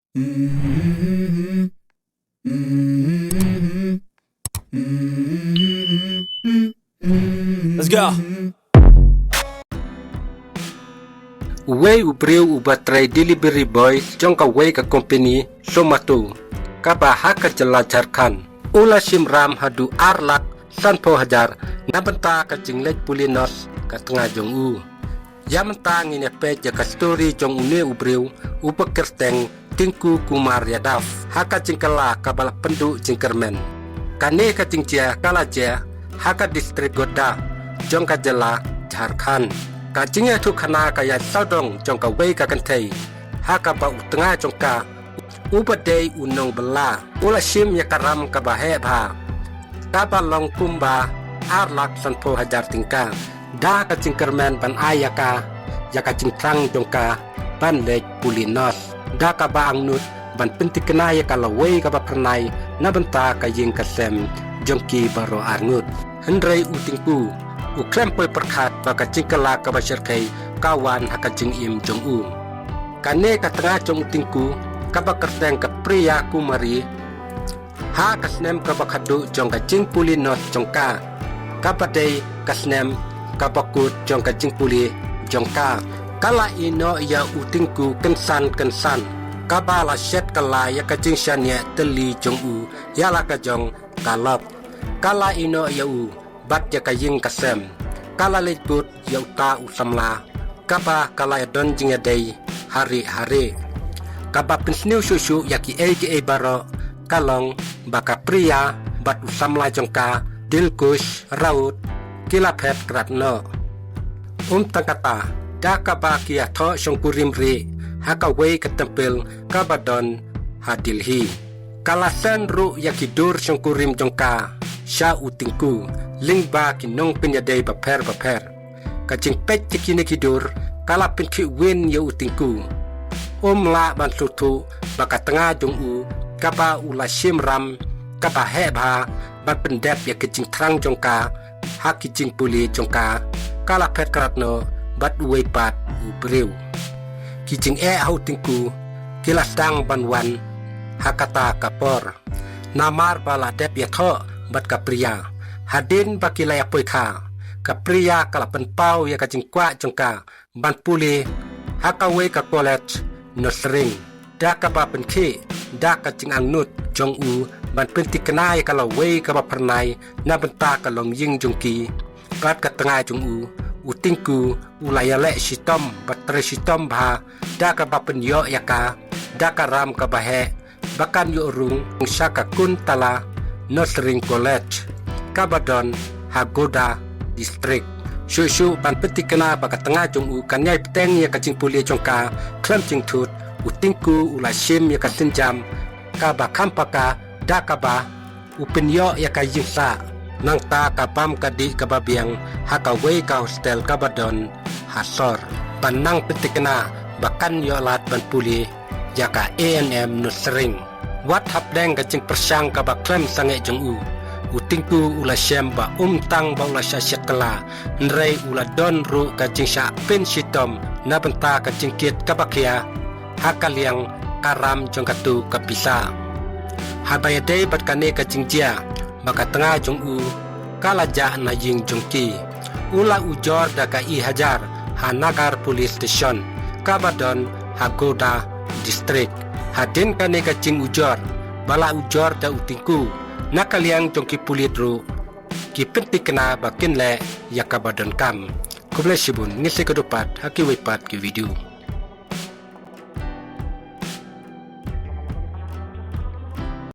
Let's go. Uway ubriu ubatray delivery boys jongka way ka company somatu kabaha ka jelajarkan ula simram hadu arlak sanpo hajar nabenta ka jinglek pulinos ka tengah jong u yamenta ngine pe ka story jong une ubriu upekerteng tingku kumar yadaf haka jingkala kabala pendu jingkermen kane ka jingja kalaja haka distrik goda jongka jela Jharkhand kajingnya tu kana kaya saudong jongka wei ka kantai haka ba utengah jongka ubadei unong bela ula sim ya karam ka bahe ba kaba long kumba arlak sanpo hajar tingka da ka jingkermen ban ayaka yaka jingtrang jongka ban lek pulinos da ka ba angnut ban pentik kena ya kalau wei ka ba pernai na benta ka ying kasem jongki baro angut hendrai utingku uklempoi perkat baka jingkala ka basyarkai kawan haka jing im jong u kane ka tengah jong utingku ka bakerteng ka pria kumari ha kasnem ka bakadu jong ka jing pulinos jongka ka padai kasnem ka bakut jong ka jing puli jongka kala ino ya utingku kensan ka bala set kala ya ka jing syanya teli jong u yala ka jong kalop kala ino ya u bat ya kaying kasem kala lekut ya uta usamla kapa kala don jinga day hari-hari kapa pensniu susu yaki eke baro kalong baka pria bat usamla jongka dilkus raut kilapet kratno tangkata daka bakia tho songkurimri haka wei ketempel kabadon hadilhi kalasan ru yaki dur songkurim jongka sya utingku lingba kinong penyadai baper kacing pet kini kidur kala penki win ya utingku la ban sutu baka tengah jong u kapa ula simram kapa heba ban pendep ya kacing terang jongka haki jing puli jongka kala pet karatno bat uwe pat ubriu kijing utingku kilas dang banwan hakata kapor namar bala dep ya tho bat kapria hadin baki layak poika kapria kala penpau ya kajing kwa jongka ban puli hakawe ka college no sering da ka ba penki da ka jing angnut jong u ban pentik kenai kala we ka ba pernai na benta ka long ying jongki bat ka tengah jong u utingku ulaya le sitom batre sitom ba da ka ba penyo ya ka da ka ram ka bahe bakan yo rung saka kun tala no sering college Kabadon Hagoda District Shushu ban petik kena baka tengah jong u kanyai peteng ya kacing puli jongka klam jing tut utingku ula sim ya kasenjam kaba kampaka dakaba upenyo ya kayingsa nang ta kabam kadi kababiang haka wei ka hostel Kabadon Hasor banang petik kena bakan yo lat ban puli ya ka ANM nusring wat hapdeng kacing persang kaba klam sange jong u utingku ula syamba tang ba ula syakala nrei ula don ru kajing sya pen sitom na benta kajing kit kabakia hakaliang karam jong katu kapisa habaya dei bat kane kajing jia baka tengah jong u kalaja na ying jongki ula ujor daka I hajar hanagar police station Kabadon Hagoda district hadin kane kajing ujor bala ujor da utingku nakaliang jongki pulitru ki pentik kena bakin le ya Kabadon kam kublesibun ngisi kedupat haki wipat ki video